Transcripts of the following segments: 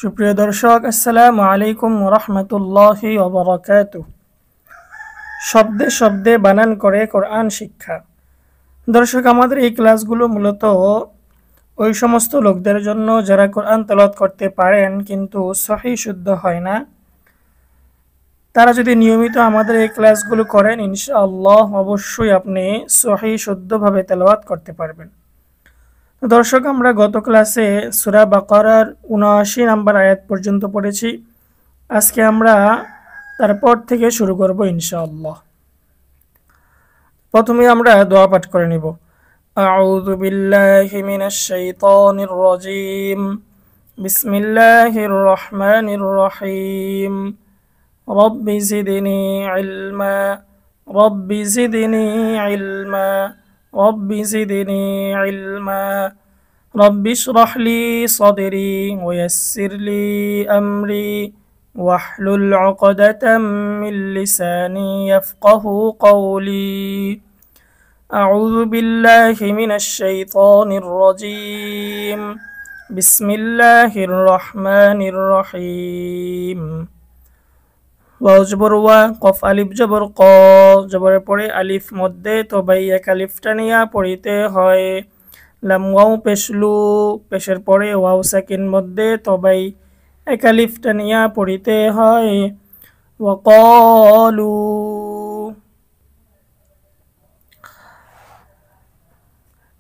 সুপ্রিয় দর্শক, আসসালামু আলাইকুম ওয়া রাহমাতুল্লাহি ওয়া বারাকাতুহু। শব্দে শব্দে বানান করে কোরআন শিক্ষা। দর্শক, আমাদের এই ক্লাসগুলো মূলত ওই সমস্ত লোকদের জন্য যারা কোরআন তেলাওয়াত করতে পারেন কিন্তু সহিহ শুদ্ধ হয় না। তারা যদি নিয়মিত আমাদের এই ক্লাসগুলো করেন, ইনশাআল্লাহ অবশ্যই আপনি সহিহ শুদ্ধভাবে তেলাওয়াত করতে পারবেন। দর্শক, আমরা গত ক্লাসে সূরা বাকারার ৭৯ নম্বর আয়াত পর্যন্ত পড়েছি। আজকে আমরা তারপর থেকে শুরু করব ইনশাআল্লাহ। প্রথমে আমরা দোয়া পাঠ করে নিব। আউযু বিল্লাহি মিনাশ শাইতানির রাজীম। বিসমিল্লাহির রহমানির রহিম। রব্বি জিদনি ইলমা রব্বি জিদনি ইলমা রব্বি জিদনি ইলমা রব্বি ইশরাহ লি সাদরি ওয়া ইয়াসসির লি আমরি واحلل عقدة من لساني يفقه قولي أعوذ بالله من الشيطان الرجيم بسم الله الرحمن الرحيم ওয়াও জবর ওয়া, কফ আলিফ জবর ক, জবরের পরে আলিফ মধ্যে তবাই এক আলিফটা নিয়া পড়িতে হয়। লাম ওয়াও পেশলু, পেশের পরে ওয়াও সাকিন মধ্যে তবাই এক আলিফটা নিয়া পড়িতে হয়। ওয়াকালু,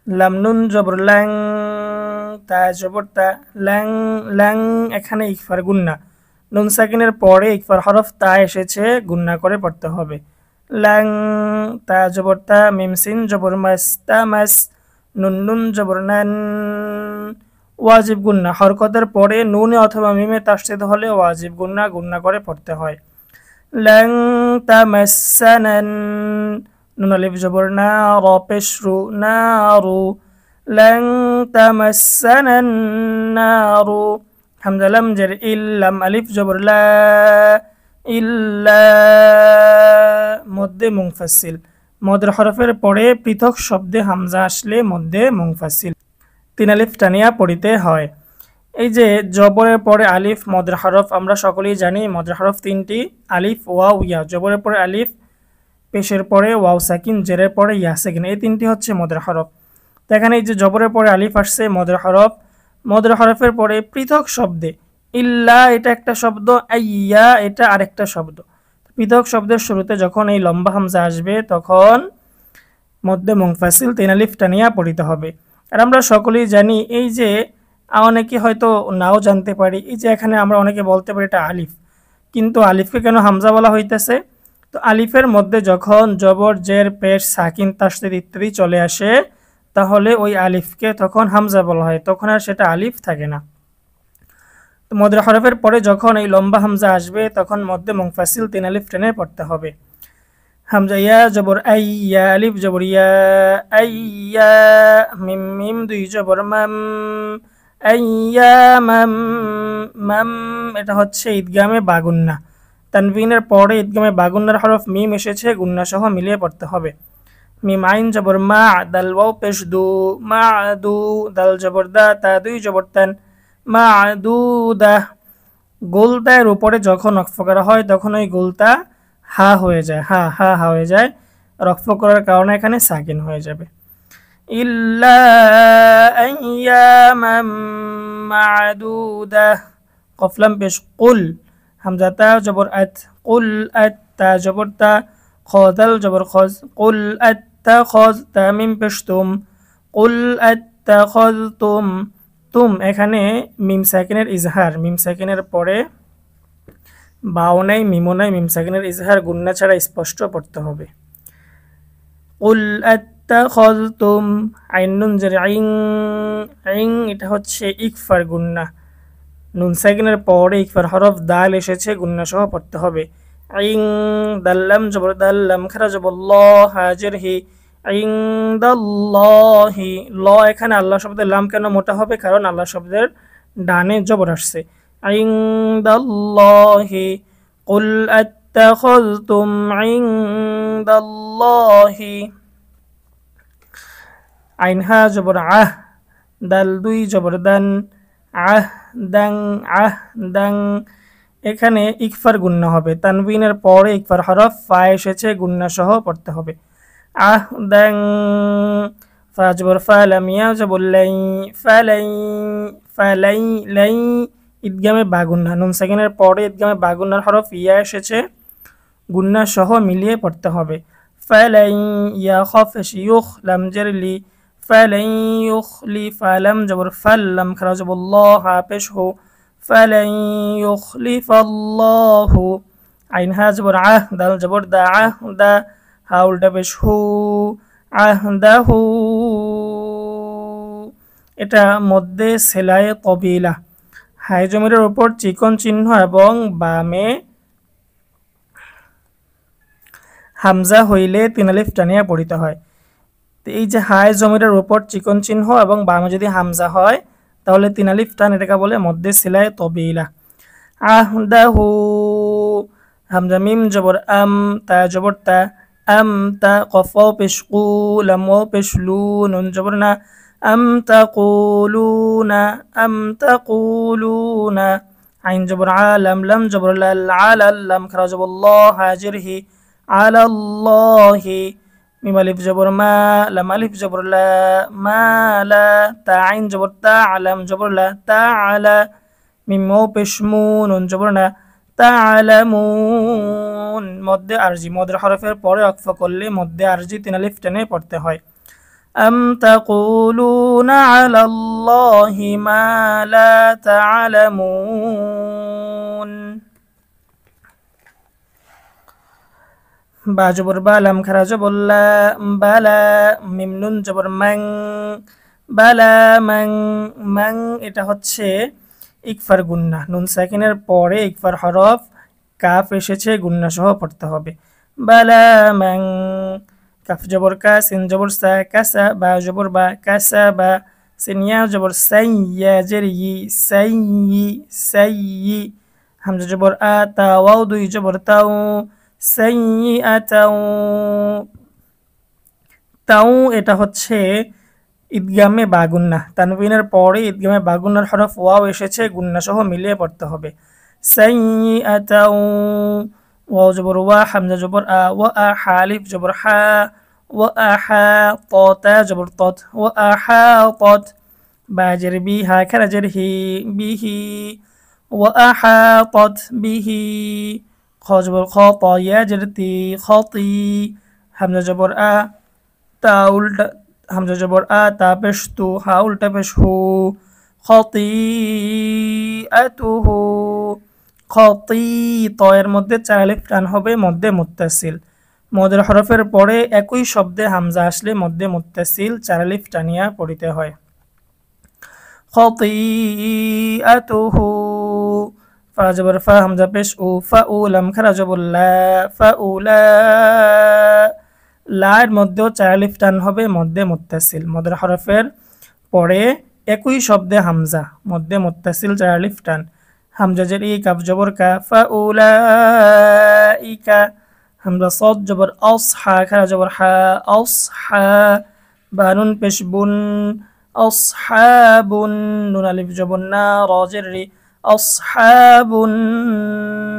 লাম নুন জবর ল্যাং, তা জবর তা, ল্যাং ল্যাং, এখানে ইকফার গুন্না। নুন সাকিনের পরে ইকফার হরফ তা এসেছে, গুন্না করে পড়তে হবে। ল্যাং, তা জবর তা, মিম সিন জবর মাস, তা মাস, নুন নুন জবর নান, ওয়াজিব গুন্না। হরকতের পরে নুনে অথবা মিমে তাসদীদ হলে ওয়াজিব গুন্না গুন্না করে পড়তে হয়। ল্যাং তামাসসানান, নুন আলিফ জবর না, র পেশ রু, নারু, ল্যাং তামাসসানান নারু। হামজা লাম জের ইল, লাম আলিফ জবর লা, ইল্লা, মধ্যে মুনফাসিল। মদের হরফের পরে পৃথক শব্দে হামজা আসলে মধ্যে মুনফাসিল, তিন আলিফ টানিয়া পড়িতে হয়। এই যে জবরের পরে আলিফ মদের হরফ, আমরা সকলেই জানি মদের হরফ তিনটি, আলিফ ওয়াও ইয়া। জবরের পরে আলিফ, পেশের পরে ওয়াও সাকিন, জেরের পরে ইয়া সাকিন, এই তিনটি হচ্ছে মদের হরফ। তো এখানে এই যে জবরের পরে আলিফ আসছে মদের হরফ, মদের হরফের পরে পৃথক শব্দে ইল্লা এটা একটা শব্দ, আইয়া এটা আরেকটা শব্দ। পৃথক শব্দের শুরুতে যখন এই লম্বা হামজা আসবে তখন মধ্যে মুনফাসিল তিন আলিফ টানিয়া পড়িতে হবে। আর আমরা সকলেই জানি, এই যে অনেকে হয়তো নাও জানতে পারি, এই যে এখানে আমরা অনেকে বলতে পারি এটা আলিফ, কিন্তু আলিফকে কেন হামজা বলা হইতেছে? তো আলিফের মধ্যে যখন জবর জের পেশ সাকিন তাসদীদ ইত্যাদি চলে আসে তাহলে ওই আলিফকে তখন হামজা বলা হয়, তখন আর সেটা আলিফ থাকে না। তো মদের হরফের পরে যখন এই লম্বা হামজা আসবে তখন মধ্যে মুনফাসিল তিন আলিফ টেনে পড়তে হবে। হামজা ইয়া জবর আই, ইয়া আলিফ জবর ইয়া, আইয়া, মিম মিম দুই জবর মাম, আইয়ামাম, মাম এটা হচ্ছে ঈদগামে বাগুন্না। তানবিনের পরে ঈদগামে বাগুন্নার হরফ মিম এসেছে, গুন্না সহ মিলিয়ে পড়তে হবে। মিম আইন জবর মা, দাল ওয়াও পেশ দু, মা দু, দাল জবর দা, তা দুই জবর তান, মা দু দা। গোলতায়ের উপরে যখন ওয়াকফ করা হয় তখন ওই গোলতা হা হয়ে যায়, হা হা হা হয়ে যায়, ওয়াকফ করার কারণে এখানে সাকিন হয়ে যাবে। ইল্লা আইয়ামাম মা'দুদা, কফ লাম পেশ কুল, হামজা তা জবর আত, কুল আত, তা জবর তা, খ দাল জবর খজ, কুল আত্তাখজ, তা মিম পেশ তুম, কুল আত্তাখজতুম। তুম এখানে মিম সাকিনের ইজহার, মিম সাকিনের পরে বাও নাই মিমও নাই, মিম সাকিনের ইজহার গুন্না ছাড়া স্পষ্ট পড়তে হবে। কুল আত্তাখজতুম, আইন নুন জের আইন, আইন এটা হচ্ছে ইকফার গুন্না, নুন সাকিনের পরে ইকফার হরফ দাল এসেছে, গুন্না সহ পড়তে হবে। আইন দাল্লাম জবর দাল্লাম, খারা জবর ল, হাজের হি, ইনদাল্লাহি। ল এখানে আল্লাহ শব্দের লাম কেন মোটা হবে? কারণ আল্লাহ শব্দের ডানে জবর আসছে। ইনদাল্লাহি, কুল আত্তাখাযতুম ইনদাল্লাহি। আইন হা জবর আহ, দাল দুই জবর দান, আহ দাং দাং। এখানে ইকফার গুন্না হবে, তানবিনের পরে ইকফার হরফ ফা এসেছে, গুন্না সহ পড়তে হবে। দাং। ফা জবর ফা লাম ইয়া জবর লাই ফালাই ফালাই লাই। ঈদগামে বা গুন্না, নুন সাকিনের পরে ঈদগামে বা গুন্নার হরফ ইয়া এসেছে, গুন্না সহ মিলিয়ে পড়তে হবে। ফালাই ইয়া খফ ইউখ লাম জারলি ফালাই ইউখলি ফালাম জবর ফাল্লাম খারা জবর ল হা পেশ হো ফালাই ইউখলিফাল্লাহু। আইন হা জবর দাল জবর দা দা হা উল্টা পেশ হু আহদাহু। এটা মধ্যে সেলায়ে তবিলা, হাই জমিরের উপর চিকন চিহ্ন এবং বামে হামজা হইলে 3 আলিফ টানিয়া পড়িতে হয়। তো এই যে হাই জমিরের উপর চিকন চিহ্ন এবং বামে যদি হামজা হয় তাহলে 3 আলিফ টান, এটাকে বলে মধ্যে সেলায়ে তবিলা। আহদাহু। হামজা মিম জবর তা জবর তা তা কফ পেশ কু লাম পেশ লু নুন জবর না তাকুলুনা তাকুলুনা। আইন জবর লাম লাম জবর লাল আলাল লাম খারা জবর ল হাজিরহি আলাল্লাহি। মিম আলিফ জবর মা লাম আলিফ জবর লা মা লা। তা আইন জবর তা আলাম জবর লা তা আলা। মিম পেশ মু নুন জবর না তা'লামুন। মধ্যে আরজি, মদের হরফের পরে ওয়াকফ করলে মধ্যে আরজি 3 আলিফ টেনে পড়তে হয়। আম তাকুলুনা আলাল্লাহি মা লা তা'লামুন। বা জবর বা লাম খারা জবর লা বালা মিম নুন জবর মাং বালা মাং মাং। এটা হচ্ছে ইকফার গুন্না, নুন সাকিনের পরে ইকফার হরফ কাফ এসেছে, গুন্না সহ পড়তে হবে। বালা মাং। কাফ জবর কা সিন জবর সা কাসা বা জবর বা কাসা বা সিন ইয়া জবর সাই ইয়া জের ই সাই সাই। হামজা জবর তা ওয়াও দুই জবর তাও সাই আতাও তাও। এটা হচ্ছে ঈদগামে বা গুন্না, তানবিনের পরে ঈদগামে বা গুন্নার হরফ ওয়াও এসেছে, গুন্না সহ মিলিয়ে পড়তে হবে। সাইয়্যাতাও। ওয়াও জবর ওয়া হামজা জবর ওয়া হালিফ জবর হা ওয়া তা জবর তত ওয়া তত। বা জের বি হা খারা জের হি বিহি ওয়া তত বিহি। খ জবর খ ত ইয়া জের তি খতি। হামজা জবর তা উল্টা হামজা জবর তা পেশ তু হা উল্টা পেশ হু খতিআতুহু। খতি ত এর মধ্যে 4 আলিফ টান হবে, মধ্যে মুত্তাসিল। মদের হরফের পরে একই শব্দে হামজা আসলে মধ্যে মুত্তাসিল 4 আলিফ টানিয়া পড়িতে হয়। খতিআতুহু। ফা জবর ফা হামজা পেশ উ ফা উ লাম খারা জবর লা ফা উলা। লার মধ্যেও 4 আলিফ টান হবে, মধ্যে মুত্তাসিল। মদের হরফের পরে একই শব্দে হামজা, মধ্যে মুত্তাসিল 4 আলিফ টান। হামজা জের ই কাফ জবর কা ফাউলাইকা। হামজা সদ জবর অস হা খারা জবর হা অস হা বা নুন পেশ বুন আসহাবুন। নুন আলিফ জবর না র জের রি আসহাবুন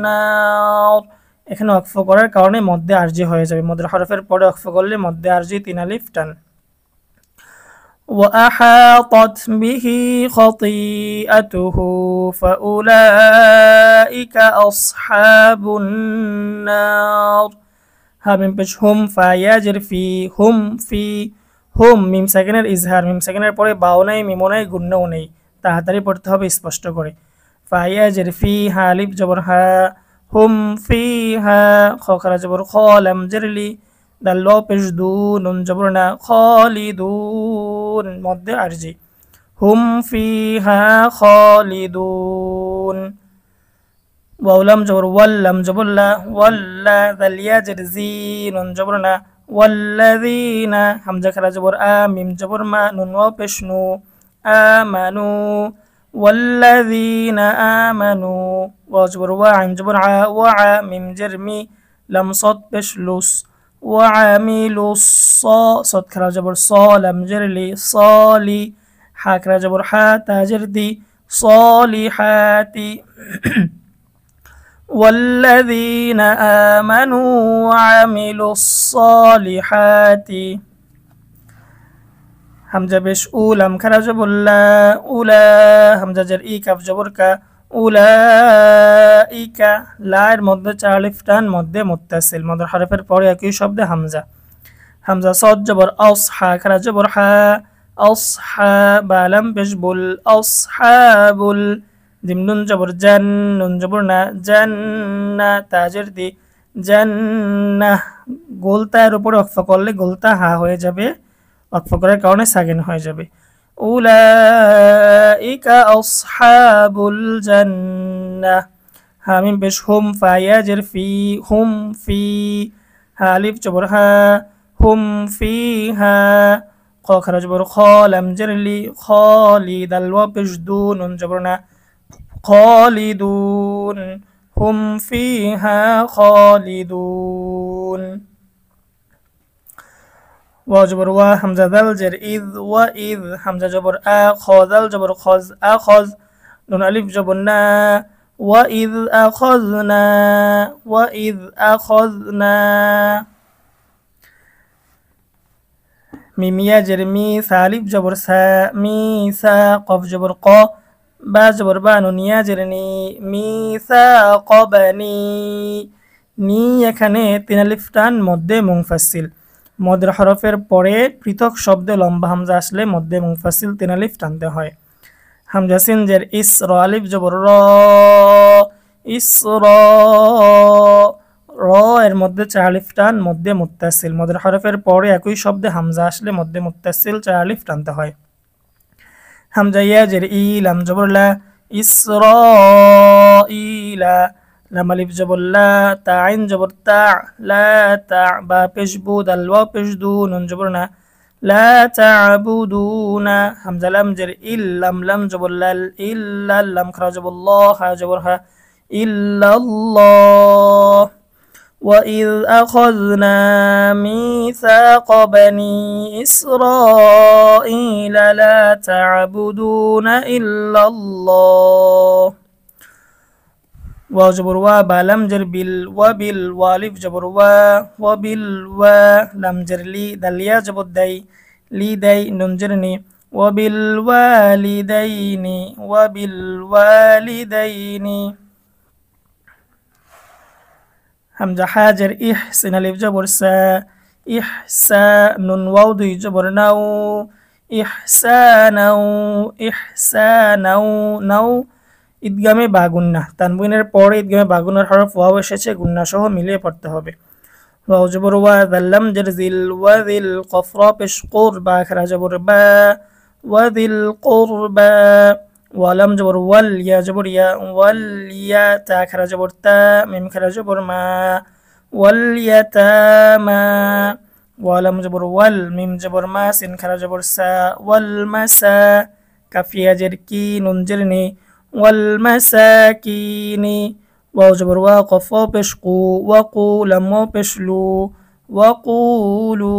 নার। এখানে ওয়াকফ করার কারণে মধ্যে আরজি হয়ে যাবে, মদের হরফের পরে ওয়াকফ করলে মধ্যে আরজি 3 আলিফ টান। وأحاطت به خطيئته فأولئك أصحاب النار. হামিম পেশ হুম ফায়াজের ফি হুম ফি হুম। মিম সেকেন্ডের ইজহার, মিম সেকেন্ডের পরে বাও নাই মিমও নাই গুন্নাও নেই, তাড়াতাড়ি পড়তে হবে স্পষ্ট করে। ফায়াজের ফি হা আলিফ জবর হা হুম ফি হা খ খারা জবর খ লাম জেরলি দাল ল পেশ দু নুন জবর না খালিদুন। মধ্যে আরজি হুম ফিহা খালিদুন। ওয়ালাম জবর ওয়াল্লাম জবর লা ওয়াল্লা দাল ইয়া জের জি নুন জবর না ওয়াল্লাযিনা। হামজা খারা জবর মিম জবর মা নুন ওয়া পেশ নু আমানু ওয়াল্লাযিনা আমানু। ওয়া জবর ওয়া আইন জবর ওয়া মিম জের মি লাম সাদ পেশ লুস وعملوا صاد খারা জবর স লাম জের লি সলি হা খারা জবর হা তা জের দি সালিহাতি والذين آمنوا وعملوا الصالحات হামজা পেশ উ লাম খারা জবর লা উলা হামজা জের ই কাফ জবর কা উলাইকা লা এর মধ্যে চার আলিফ টান মধ্যে মুত্তাসিল মদের হরফের পরে একই শব্দে হামজা হামজা সদ জবর আস হা খারা জবর হা আসহা বা লাম পেশ বুল আসহাবুল জিম নুন জবর জান নুন জবর না জান্না তাজের দি জান্নাহ গোলতার উপরে ওয়াকফ করলে গোলতা হা হয়ে যাবে ওয়াকফ করার কারণে সাকিন হয়ে যাবে উলাইকা আসহাবুল জান্নাহ হামিম পেশ হুম ফায়াজের ফি হুম ফি হা আলিফ জবর হা হুম ফিহা খ খারা জবর খ লাম জের লি খালিদ আল ওয়া পেশ দু নুন জবর না খালিদুন হুম ফিহা খালিদুন ওয়া জবর ওয়া হামজা দাল জের ইদ ওয়া ইদ হামজা জবর আ খ দাল জবর খজ আখজ নুন আলিফ জবর না ওয়া ইদ আখযনা মিমিয়া জের মি সালিফ জবর সা মি সা কফ জবর ক বা জবর বা নুনিয়া জের নি মি সা কবানি নি এখানে তিন আলিফ টান মধ্যে মুনফাসিল মদের হরফের পরে পৃথক শব্দে লম্বা হামজা আসলে মধ্যে মুনফাসিল তিন আলিফ টানতে হয় হামজা সিন জের ইস র আলিফ জবর র ইস র এর মধ্যে চার আলিফ টান মধ্যে মুত্তাসিল মদের হরফের পরে একই শব্দে হামজা আসলে মধ্যে মুত্তাসিল চার আলিফ টানতে হয় হামজা ইয়া জের ই লাম জবর লা ইসরাঈলা লাম আলিফ জবর লা তা আইন জবর তা লা তা বা পেশ বু দাল ওয়া পেশ দু নুন জবর না লা তা'বুদুনা হামজা লাম জের ইল লাম লাম জবর লাল ইল্লা লাম খারা জবর ল হা জবর হা ইল্লাল্লাহ وَإِذْ أَخَذْنَا مِيثَاقَ بَنِي إِسْرَائِيلَ لَا تَعْبُدُونَ إِلَّا اللَّهَ ওয়া জবর ওয়া বা লাম জের বিল ওয়া বিল ওয়া আলিফ জবর ওয়া বিল ওয়া লাম জের লি দালিয়া জবর দাই লি দাই নুন জের নি ওয়া বিল ওয়ালিদাইনি হামজা হাজের ইহসিন আলিফ জবর সা ইহসা নুন ওয়াও দুই জবর নাও ইহসানাও নাও ঈদগামে বা গুন্না তানবিনের পরে ঈদগামে বা গুন্নার হরফ ওয়াও এসেছে গুন্না সহ মিলিয়ে পড়তে হবে ওয়াও জবর ওয়া দাল্লাম জের জিল ওয়া দিল কফ র পেশ কুরবা খারা জবর বা ওয়া দিল কুরবা ওয়ালাম জবর ওয়াল ইয়া জবর ইয়া ওয়াল ইয়া তা খারা জবর তা মিম খারা জবর মা ওয়াল ইয়াতামা ওয়ালাম জবর ওয়াল মিম জবর মা সিন খারা জবর সা ওয়াল মাসা কাফিয়া জের কি নুন জের নি ওয়াল মাসাকিনি ওয়াও জবর ওয়া কফ পেশ কু ওয়া কু লাম পেশ লু ওয়া কুলু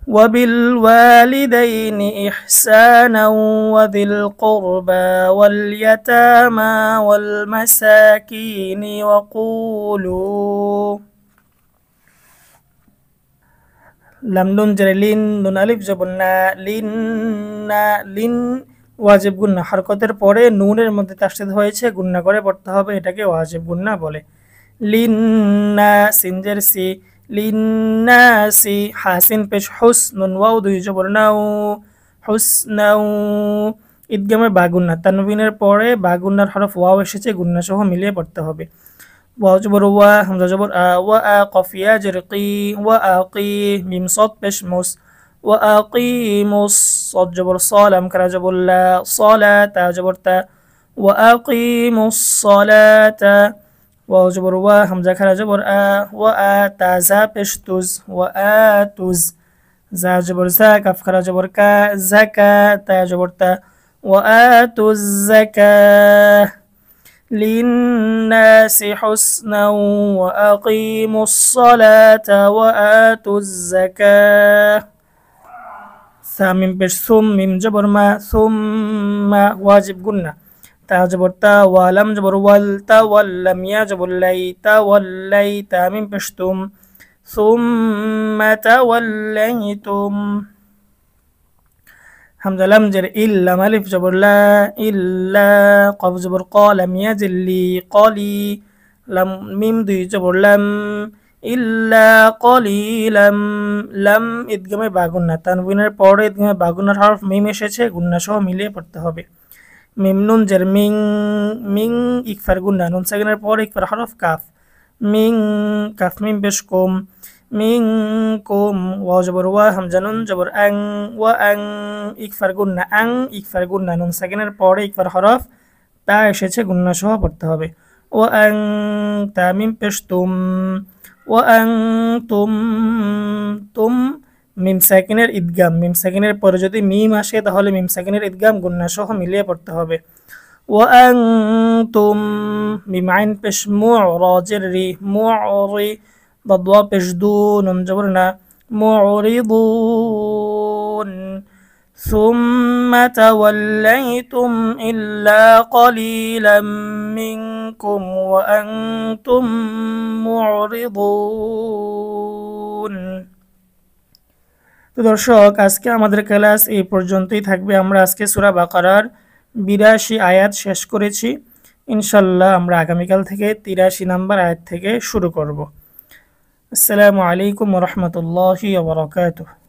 وبالوالدين إحسانا وذي القربى واليتامى والمساكين وقولوا লাম নুন জের লিন নুন আলিফ জবর না লিন ওয়াজিব গুন্না হরকতের পরে নুনের মধ্যে তাসদীদ হয়েছে গুন্না করে পড়তে হবে এটাকে ওয়াজিব গুন্না বলে লিন্না সিনজের সি লিন্নাসি হাসিন পেশ হুস নুন ওয়াও দুই জবর নাও হুসনাও ঈদগামে বা গুন্না তানবিনের পরে বা গুন্নার হরফ ওয়াও এসেছে গুন্না সহ মিলিয়ে পড়তে হবে ওয়াও জবর ওয়া হামজা জবর আ ওয়া আ কফিয়া জের কি ওয়া আকি মিম সাদ পেশ মুস ওয়া আকিমুস সাদ জবর সালাম কারা জবর লা সালাতা জবর তা ওয়া আকিমুস সালাতা ওয়াও জবর ওয়া হামজা খারা জবর আ ওয়া আ তা জা পেশ তুজ ওয়া আতুজ জা জবর জা কাফ খারা জবর কা যাকা তা জবর তা ওয়া আতুজ যাকা লিন্নাসি হুসনাও ওয়া আকিমুস সালাতা ওয়া আতুজ যাকা সা মিম পেশ সুম মিম জবর মা সুম্মা ওয়াজিব গুন্না তা জবর তা ওয়া লাম জবর ওয়াল তা ওয়াল লাম ইয়া জবর লাই তা ওয়াল্লাই তা মিম পেশ তুম সুম্মা তাওয়াল্লাইতুম হামজা লাম জের ইল্লাম আলিফ জবর লা ইল্লা কফ জবর ক লাম ইয়াজিল লি কলি লাম মিম দুই জবর লাম ইল্লা কলিলাম লাম ইদগামে বাগুন্না তানবিনের পরে ইদগামে বাগুন্নার হরফ মিম এসেছে গুন্না সহ মিলিয়ে পড়তে হবে মিম নুন জের মিং মিং ইকফার গুন্না নুন সাকিনের পর ইকফার হরফ কাফ মিং কাফ মিম পেশ কুম মিং কুম ওয়া জবর ওয়া হামজা নুন জবর আং ওয়া আং ইকফার গুন্না নুন সাকিনের পরে ইকফার হরফ তা এসেছে গুন্না সহ পড়তে হবে ওয়া আং তা মিম পেশ তুম ওয়া আং তুম তুম মিম সাকিনের ইদগাম মিম সাকিনের পরে যদি মিম আসে তাহলে মিম সাকিনের ইদগাম গুন্না সহ মিলিয়ে পড়তে হবে ওয়া আং তুম মিম আইন পেশ মু'রাজের রি মু'রি ضدوا পেশ দু নুন জবর না মু'রিদুন ثم توليتم إلا قليلا منكم وأنتم معرضون তো দর্শক আজকে আমাদের ক্লাস এই পর্যন্তই থাকবে আমরা আজকে সূরা বাকারার 82 আয়াত শেষ করেছি ইনশাআল্লাহ আমরা আগামীকাল থেকে 83 নম্বর আয়াত থেকে শুরু করব আসসালামু আলাইকুম ওয়া রাহমাতুল্লাহি ওয়া বারাকাতুহু